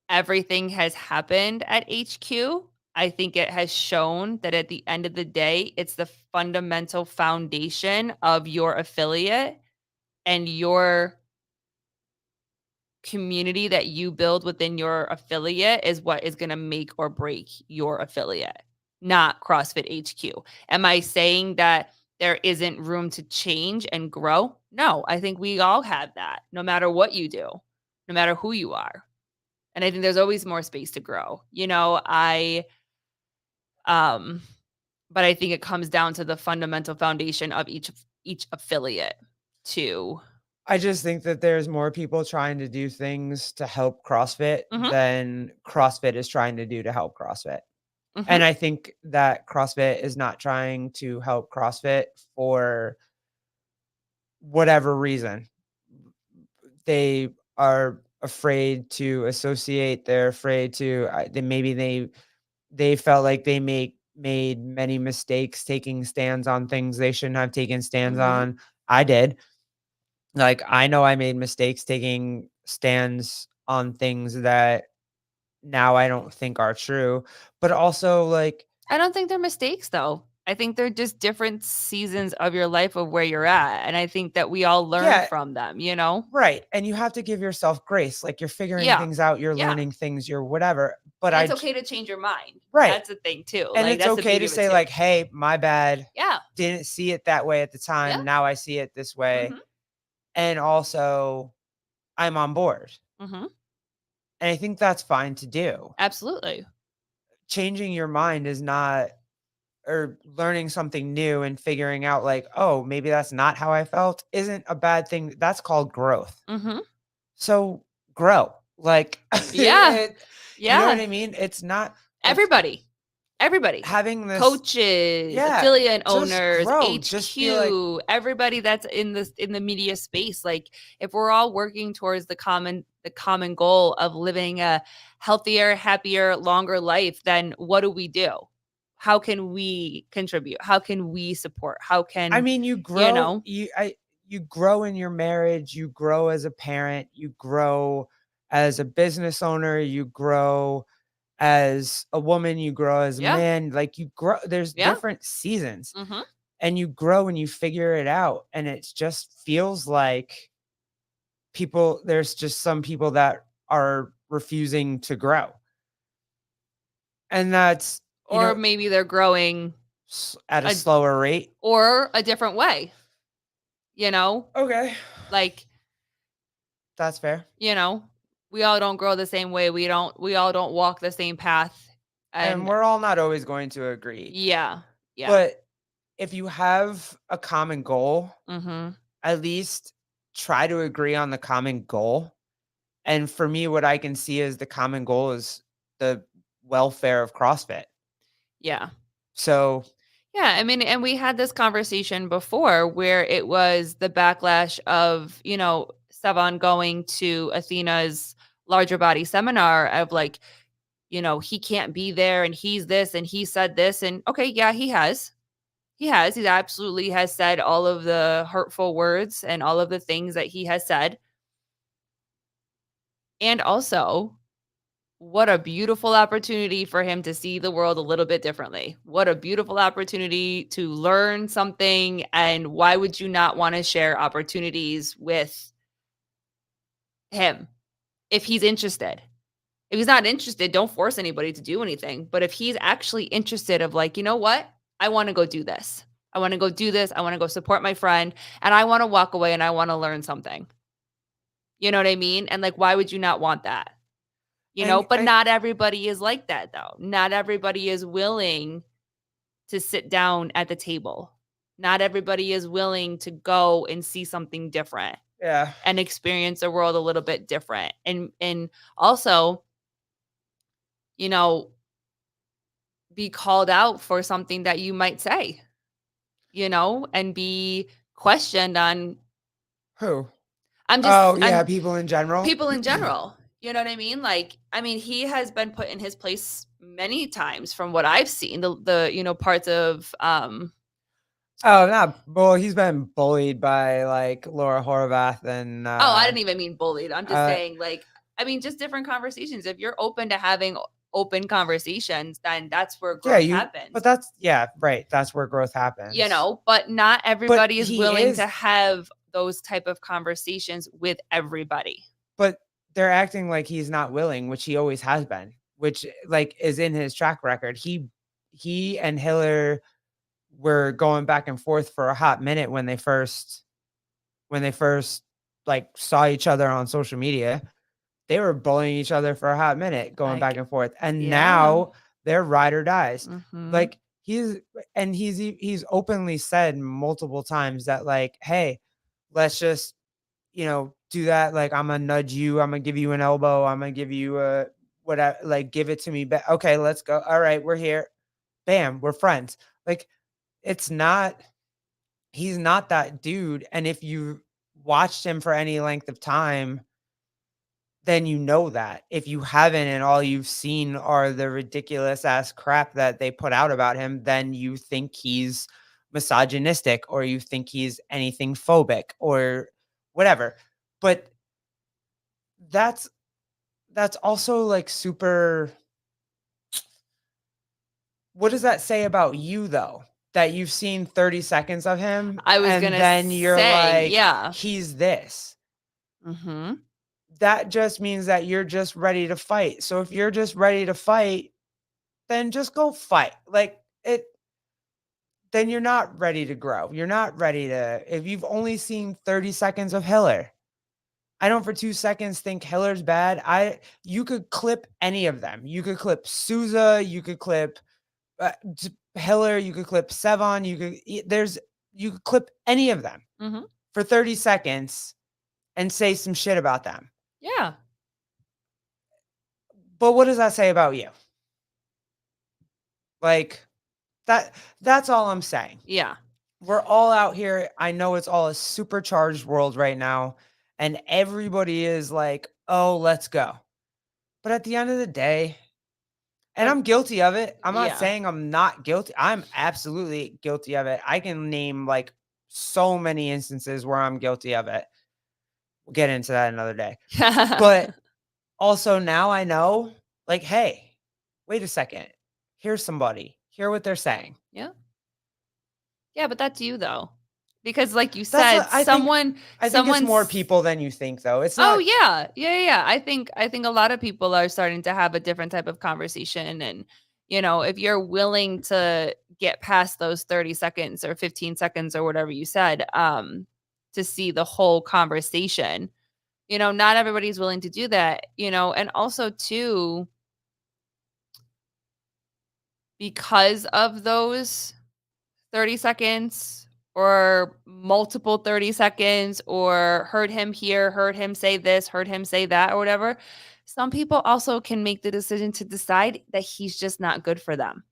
[SPEAKER 1] everything has happened at HQ, I think it has shown that at the end of the day, it's the fundamental foundation of your affiliate and your community that you build within your affiliate is what is going to make or break your affiliate, not CrossFit HQ. Am I saying that there isn't room to change and grow? No, I think we all have that, no matter what you do, no matter who you are. And I think there's always more space to grow. Um but I think it comes down to the fundamental foundation of each affiliate to
[SPEAKER 2] I just think that there's more people trying to do things to help CrossFit
[SPEAKER 1] Mhm,
[SPEAKER 2] than CrossFit is trying to do to help CrossFit.
[SPEAKER 1] mhm,
[SPEAKER 2] And I think that CrossFit is not trying to help CrossFit for whatever reason. They are afraid to associate, they're afraid to they felt like they made many mistakes taking stands on things they shouldn't have taken stands
[SPEAKER 1] mhm.
[SPEAKER 2] on. I did. Like, I know I made mistakes taking stands on things that now I don't think are true, but also, like,
[SPEAKER 1] I don't think they're mistakes though. I think they're just different seasons of your life of where you're at, and I think that we all learn
[SPEAKER 2] yeah,
[SPEAKER 1] from them?
[SPEAKER 2] right, and you have to give yourself grace, like, you're figuring
[SPEAKER 1] Yeah.
[SPEAKER 2] things out, you're
[SPEAKER 1] Yeah.
[SPEAKER 2] learning things, you're whatever, but
[SPEAKER 1] And
[SPEAKER 2] I
[SPEAKER 1] it's
[SPEAKER 2] j
[SPEAKER 1] okay to change your mind.
[SPEAKER 2] right,
[SPEAKER 1] That's the thing too.
[SPEAKER 2] and
[SPEAKER 1] Like,
[SPEAKER 2] it's
[SPEAKER 1] that's the
[SPEAKER 2] okay
[SPEAKER 1] beauty
[SPEAKER 2] to
[SPEAKER 1] of it
[SPEAKER 2] say,
[SPEAKER 1] too.
[SPEAKER 2] like, "Hey, my bad,
[SPEAKER 1] Yeah.
[SPEAKER 2] didn't see it that way at the
[SPEAKER 1] Yeah.
[SPEAKER 2] time, now I see it this way,
[SPEAKER 1] Mhm.
[SPEAKER 2] and also, I'm on board,"
[SPEAKER 1] Mhm.
[SPEAKER 2] and I think that's fine to do.
[SPEAKER 1] Absolutely.
[SPEAKER 2] Changing your mind is not or learning something new and figuring out like, "Oh, maybe that's not how I felt," isn't a bad thing. That's called growth.
[SPEAKER 1] Mhm.
[SPEAKER 2] So, grow. Like,
[SPEAKER 1] Yeah.
[SPEAKER 2] you know what
[SPEAKER 1] Yeah.
[SPEAKER 2] I mean? It's not like
[SPEAKER 1] Everybody. Everybody.
[SPEAKER 2] having this
[SPEAKER 1] Coaches,
[SPEAKER 2] yeah,
[SPEAKER 1] affiliate
[SPEAKER 2] just
[SPEAKER 1] owners,
[SPEAKER 2] grow. Just be like
[SPEAKER 1] HQ, everybody that's in the media space. Like, if we're all working towards the common goal of living a healthier, happier, longer life, then what do we do? How can we contribute? How can we support? How
[SPEAKER 2] I
[SPEAKER 1] can
[SPEAKER 2] mean,
[SPEAKER 1] you know?
[SPEAKER 2] you grow in your marriage, you grow as a parent, you grow as a business owner, you grow as a woman, you grow as a
[SPEAKER 1] Yeah.
[SPEAKER 2] man, like, you grow there's
[SPEAKER 1] Yeah.
[SPEAKER 2] different seasons,
[SPEAKER 1] Mhm.
[SPEAKER 2] and you grow and you figure it out, and it just feels like there's just some people that are refusing to grow, and that's,
[SPEAKER 1] Or maybe they're growing
[SPEAKER 2] at a
[SPEAKER 1] a
[SPEAKER 2] slower rate.
[SPEAKER 1] or a different way, you know?
[SPEAKER 2] Okay,
[SPEAKER 1] Like,
[SPEAKER 2] that's fair,
[SPEAKER 1] you know, we all don't grow the same way. We all don't walk the same path.
[SPEAKER 2] and
[SPEAKER 1] And
[SPEAKER 2] we're all not always going to agree,
[SPEAKER 1] yeah. Yeah.
[SPEAKER 2] but if you have a common goal,
[SPEAKER 1] Mhm.
[SPEAKER 2] at least try to agree on the common goal. And for me, what I can see as the common goal is the welfare of CrossFit.
[SPEAKER 1] Yeah.
[SPEAKER 2] So,
[SPEAKER 1] Yeah, I mean, and we had this conversation before where it was the backlash of, Sevan going to Athena's larger body seminar of like, he can't be there and he's this and he said this. And okay, yeah, he has. He has. He absolutely has said all of the hurtful words and all of the things that he has said. And also, what a beautiful opportunity for him to see the world a little bit differently. What a beautiful opportunity to learn something. And why would you not want to share opportunities with him if he's interested? If he's not interested, don't force anybody to do anything. But if he's actually interested of like, you know what? I want to go do this. I want to go do this. I want to go support my friend, and I want to walk away and I want to learn something. You know what I mean? And like, why would you not want that?
[SPEAKER 2] And
[SPEAKER 1] But
[SPEAKER 2] I
[SPEAKER 1] not everybody is like that though. Not everybody is willing to sit down at the table. Not everybody is willing to go and see something different
[SPEAKER 2] yeah.
[SPEAKER 1] and experience the world a little bit different. And also, you know, be called out for something that you might say, and be questioned on.
[SPEAKER 2] Who?
[SPEAKER 1] I'm just
[SPEAKER 2] Oh, yeah,
[SPEAKER 1] I'm
[SPEAKER 2] people in general?
[SPEAKER 1] people in general. You know what I mean? Like, I mean, he has been put in his place many times from what I've seen. The parts of
[SPEAKER 2] Oh, not well, he's been bullied by, like, Laura Horvath and,
[SPEAKER 1] oh, I didn't even mean bullied. I'm just
[SPEAKER 2] uh
[SPEAKER 1] saying, like, I mean, just different conversations. If you're open to having open conversations, then that's where
[SPEAKER 2] yeah,
[SPEAKER 1] growth
[SPEAKER 2] you but
[SPEAKER 1] happens.
[SPEAKER 2] that's yeah, right, that's where growth happens.
[SPEAKER 1] But not
[SPEAKER 2] But
[SPEAKER 1] everybody is
[SPEAKER 2] he
[SPEAKER 1] willing to
[SPEAKER 2] is
[SPEAKER 1] have those type of conversations with everybody.
[SPEAKER 2] but they're acting like he's not willing, which he always has been, which, like, is in his track record. He and Hiller were going back and forth for a hot minute when they first, like, saw each other on social media. They were bullying each other for a hot minute, going back
[SPEAKER 1] Like,
[SPEAKER 2] and forth, and
[SPEAKER 1] yeah.
[SPEAKER 2] now they're ride or dies.
[SPEAKER 1] Mhm.
[SPEAKER 2] Like, he's openly said multiple times that, like, "Hey, let's just, do that, like, Imma nudge you, Imma give you an elbow, Imma give you a whatever, like, give it to me back. Okay, let's go. Alright, we're here. Bam, we're friends." Like, it's not he's not that dude, and if you watched him for any length of time, then you know that. If you haven't and all you've seen are the ridiculous ass crap that they put out about him, then you think he's misogynistic or you think he's anything phobic or whatever. But that's that's also like super what does that say about you though? That you've seen 30 seconds of him
[SPEAKER 1] I was
[SPEAKER 2] and
[SPEAKER 1] gonna
[SPEAKER 2] then you're
[SPEAKER 1] say,
[SPEAKER 2] like,
[SPEAKER 1] yeah.
[SPEAKER 2] he's this.
[SPEAKER 1] Mhm.
[SPEAKER 2] That just means that you're just ready to fight. So if you're just ready to fight, then just go fight. Like it then you're not ready to grow. You're not ready to if you've only seen 30 seconds of Hiller. I don't for 2 seconds think Hiller's bad. You could clip any of them. You could clip Souza, you could clip Hiller, you could clip Sevan, you could clip any of them
[SPEAKER 1] Mhm.
[SPEAKER 2] for 30 seconds and say some shit about them.
[SPEAKER 1] Yeah.
[SPEAKER 2] But what does that say about you? Like that's all I'm saying.
[SPEAKER 1] Yeah.
[SPEAKER 2] We're all out here. I know it's all a supercharged world right now, and everybody is like, "Oh, let's go." But at the end of the day, and
[SPEAKER 1] But
[SPEAKER 2] I'm guilty of it. I'm not
[SPEAKER 1] yeah.
[SPEAKER 2] saying I'm not guilty. I'm absolutely guilty of it. I can name like so many instances where I'm guilty of it. We'll get into that another day. But also now I know, like, hey, wait a second. Here's somebody. Hear what they're saying.
[SPEAKER 1] Yeah. Yeah, but that's you though. Because like you
[SPEAKER 2] That's
[SPEAKER 1] said,
[SPEAKER 2] what I think it's more
[SPEAKER 1] someone's.
[SPEAKER 2] people than you think though. It's
[SPEAKER 1] Oh
[SPEAKER 2] not
[SPEAKER 1] yeah. Yeah, yeah, yeah. I think a lot of people are starting to have a different type of conversation, and if you're willing to get past those 30 seconds or 15 seconds or whatever you said, to see the whole conversation. Not everybody's willing to do that, and also too, because of those 30 seconds or multiple 30 seconds, or heard him here, heard him say this, heard him say that, or whatever. Some people also can make the decision to decide that he's just not good for them.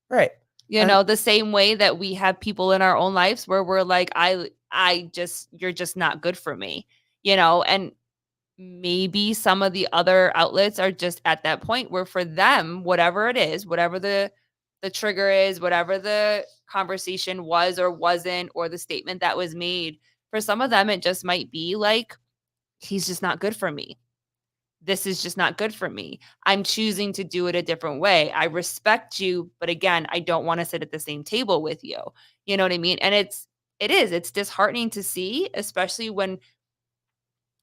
[SPEAKER 2] right. And
[SPEAKER 1] The same way that we have people in our own lives where we're like, you're just not good for me, and maybe some of the other outlets are just at that point where for them, whatever it is, whatever the trigger is, whatever the conversation was or wasn't, or the statement that was made, for some of them, it just might be like, he's just not good for me. This is just not good for me. I'm choosing to do it a different way. I respect you, but again, I don't want to sit at the same table with you. You know what I mean? And it's disheartening to see, especially when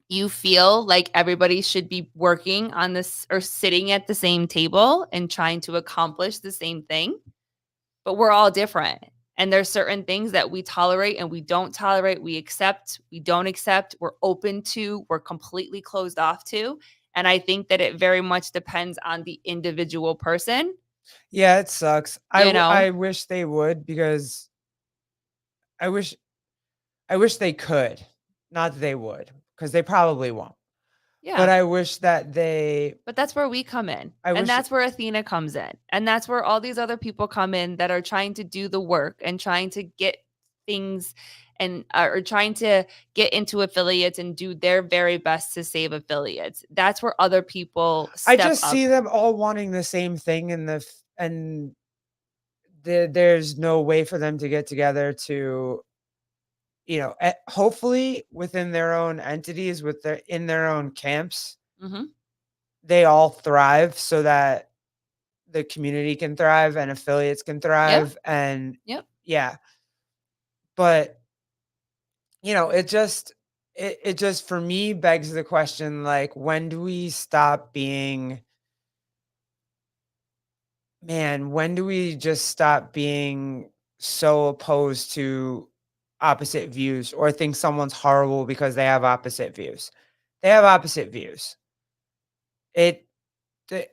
[SPEAKER 1] you feel like everybody should be working on this or sitting at the same table and trying to accomplish the same thing, but we're all different. And there's certain things that we tolerate and we don't tolerate, we accept, we don't accept, we're open to, we're completely closed off to. And I think that it very much depends on the individual person,
[SPEAKER 2] Yeah, it sucks.
[SPEAKER 1] you know?
[SPEAKER 2] I wish they would because I wish I wish they could. Not that they would, because they probably won't. But
[SPEAKER 1] Yeah.
[SPEAKER 2] I wish that they
[SPEAKER 1] But that's where we come in.
[SPEAKER 2] I
[SPEAKER 1] And
[SPEAKER 2] wish
[SPEAKER 1] that's where Athena comes in. And that's where all these other people come in that are trying to do the work and trying to get things and are trying to get into affiliates and do their very best to save affiliates. That's where other people
[SPEAKER 2] I
[SPEAKER 1] step
[SPEAKER 2] just
[SPEAKER 1] up.
[SPEAKER 2] see them all wanting the same thing and there's no way for them to get together to, hopefully within their own entities, with their in their own camps,
[SPEAKER 1] Mhm.
[SPEAKER 2] they all thrive so that the community can thrive and affiliates can
[SPEAKER 1] Yep.
[SPEAKER 2] thrive and
[SPEAKER 1] Yep.
[SPEAKER 2] yeah, but it just for me begs the question, like, when do we stop being when do we just stop being so opposed to opposite views or think someone's horrible because they have opposite views? They have opposite views. It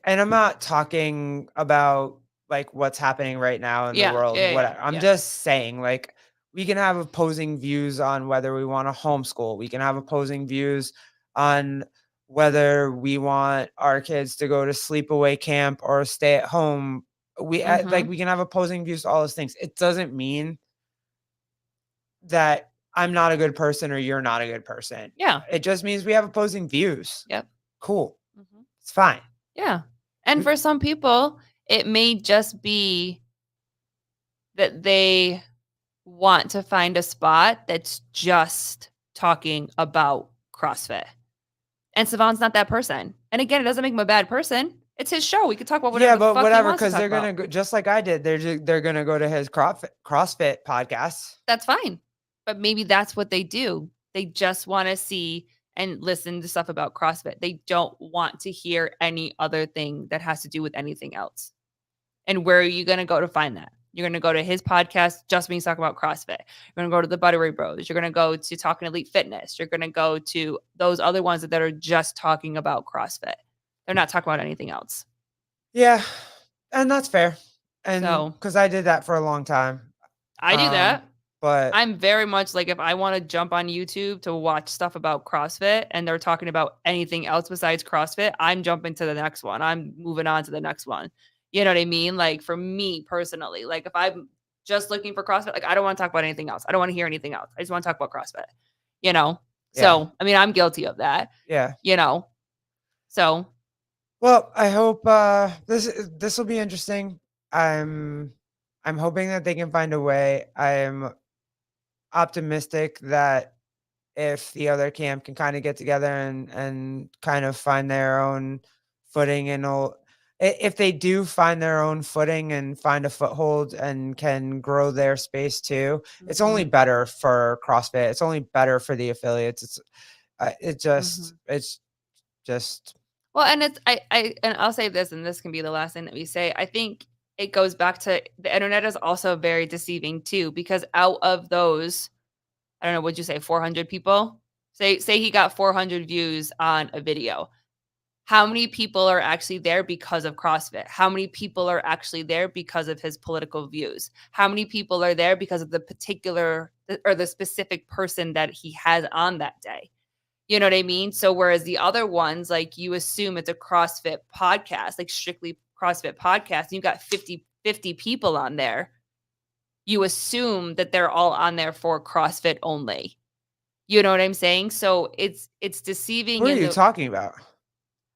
[SPEAKER 2] and I'm not talking about like what's happening right now in the
[SPEAKER 1] Yeah.
[SPEAKER 2] world.
[SPEAKER 1] Yeah.
[SPEAKER 2] What
[SPEAKER 1] Yeah.
[SPEAKER 2] I'm
[SPEAKER 1] Yeah.
[SPEAKER 2] just saying, like, we can have opposing views on whether we want to homeschool. We can have opposing views on whether we want our kids to go to sleepaway camp or stay at home.
[SPEAKER 1] Mhm.
[SPEAKER 2] We can have opposing views to all those things. It doesn't mean that I'm not a good person or you're not a good person.
[SPEAKER 1] Yeah.
[SPEAKER 2] It just means we have opposing views.
[SPEAKER 1] Yep.
[SPEAKER 2] Cool.
[SPEAKER 1] Mhm.
[SPEAKER 2] It's fine.
[SPEAKER 1] Yeah. And
[SPEAKER 2] We-
[SPEAKER 1] for some people, it may just be that they want to find a spot that's just talking about CrossFit. And Sevan's not that person. And again, it doesn't make him a bad person. It's his show. We could talk about whatever
[SPEAKER 2] Yeah,
[SPEAKER 1] the
[SPEAKER 2] but
[SPEAKER 1] fuck he
[SPEAKER 2] whatever,
[SPEAKER 1] wants to
[SPEAKER 2] because
[SPEAKER 1] talk
[SPEAKER 2] they're
[SPEAKER 1] about.
[SPEAKER 2] gonna go just like I did. They're gonna go to his CrossFit podcast.
[SPEAKER 1] That's fine. But maybe that's what they do. They just want to see and listen to stuff about CrossFit. They don't want to hear any other thing that has to do with anything else. And where are you going to go to find that? You're going to go to his podcast, Just Means Talk About CrossFit. You're going to go to the Buttery Bros. You're going to go to Talking Elite Fitness. You're going to go to those other ones that are just talking about CrossFit. They're not talking about anything else.
[SPEAKER 2] Yeah, and that's fair. And
[SPEAKER 1] So
[SPEAKER 2] because I did that for a long time.
[SPEAKER 1] I do
[SPEAKER 2] Um,
[SPEAKER 1] that.
[SPEAKER 2] but
[SPEAKER 1] I'm very much like if I want to jump on YouTube to watch stuff about CrossFit and they're talking about anything else besides CrossFit, I'm jumping to the next one. I'm moving on to the next one. You know what I mean? Like for me personally, like if I'm just looking for CrossFit, like I don't want to talk about anything else. I don't want to hear anything else. I just want to talk about CrossFit, you know?
[SPEAKER 2] yeah,
[SPEAKER 1] So, I mean, I'm guilty of that,
[SPEAKER 2] yeah.
[SPEAKER 1] you know? So,
[SPEAKER 2] Well, I hope this will be interesting. I'm I'm hoping that they can find a way. I'm optimistic that if the other camp can kind of get together and kind of find their own footing if they do find their own footing and find a foothold and can grow their space too, it's only
[SPEAKER 1] mhm,
[SPEAKER 2] better for CrossFit. It's only better for the affiliates.
[SPEAKER 1] mhm.
[SPEAKER 2] It's just
[SPEAKER 1] Well, and and I'll say this, and this can be the last thing that we say. I think it goes back to the internet is also very deceiving too, because out of those, I don't know, would you say 400 people? Say he got 400 views on a video. How many people are actually there because of CrossFit? How many people are actually there because of his political views? How many people are there because of the particular or the specific person that he has on that day? You know what I mean? So whereas the other ones, like you assume it's a CrossFit podcast, like strictly CrossFit podcast, and you got 50 people on there, you assume that they're all on there for CrossFit only. You know what I'm saying? So it's
[SPEAKER 2] what
[SPEAKER 1] deceiving
[SPEAKER 2] are
[SPEAKER 1] in
[SPEAKER 2] you
[SPEAKER 1] the
[SPEAKER 2] talking about?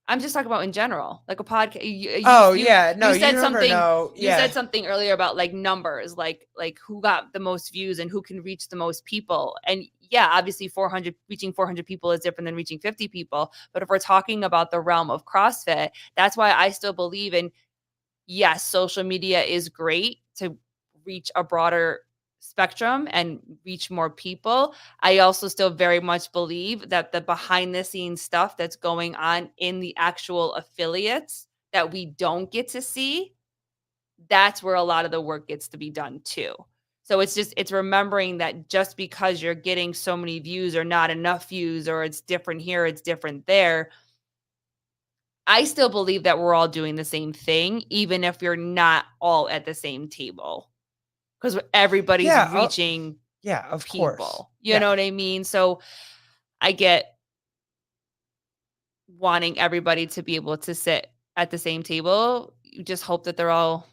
[SPEAKER 1] I'm just talking about in general, like a podcast.
[SPEAKER 2] Oh yeah, no,
[SPEAKER 1] You
[SPEAKER 2] you
[SPEAKER 1] said
[SPEAKER 2] never
[SPEAKER 1] something.
[SPEAKER 2] know.
[SPEAKER 1] You said
[SPEAKER 2] Yeah.
[SPEAKER 1] something earlier about like numbers, like who got the most views and who can reach the most people. And yeah, obviously 400 reaching 400 people is different than reaching 50 people. But if we're talking about the realm of CrossFit, that's why I still believe in yes, social media is great to reach a broader spectrum and reach more people. I also still very much believe that the behind the scenes stuff that's going on in the actual affiliates that we don't get to see, that's where a lot of the work gets to be done too. So it's remembering that just because you're getting so many views or not enough views or it's different here, it's different there, I still believe that we're all doing the same thing, even if you're not all at the same table, because everybody's
[SPEAKER 2] Yeah,
[SPEAKER 1] reaching
[SPEAKER 2] yeah, of course.
[SPEAKER 1] people. You know
[SPEAKER 2] Yeah.
[SPEAKER 1] what I mean? So I get wanting everybody to be able to sit at the same table. You just hope that they're all,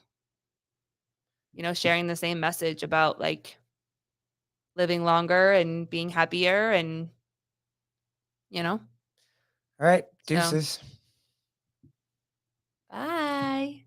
[SPEAKER 1] sharing the same message about like living longer and being happier and, you know.
[SPEAKER 2] All right,
[SPEAKER 1] So,
[SPEAKER 2] deuces.
[SPEAKER 1] bye.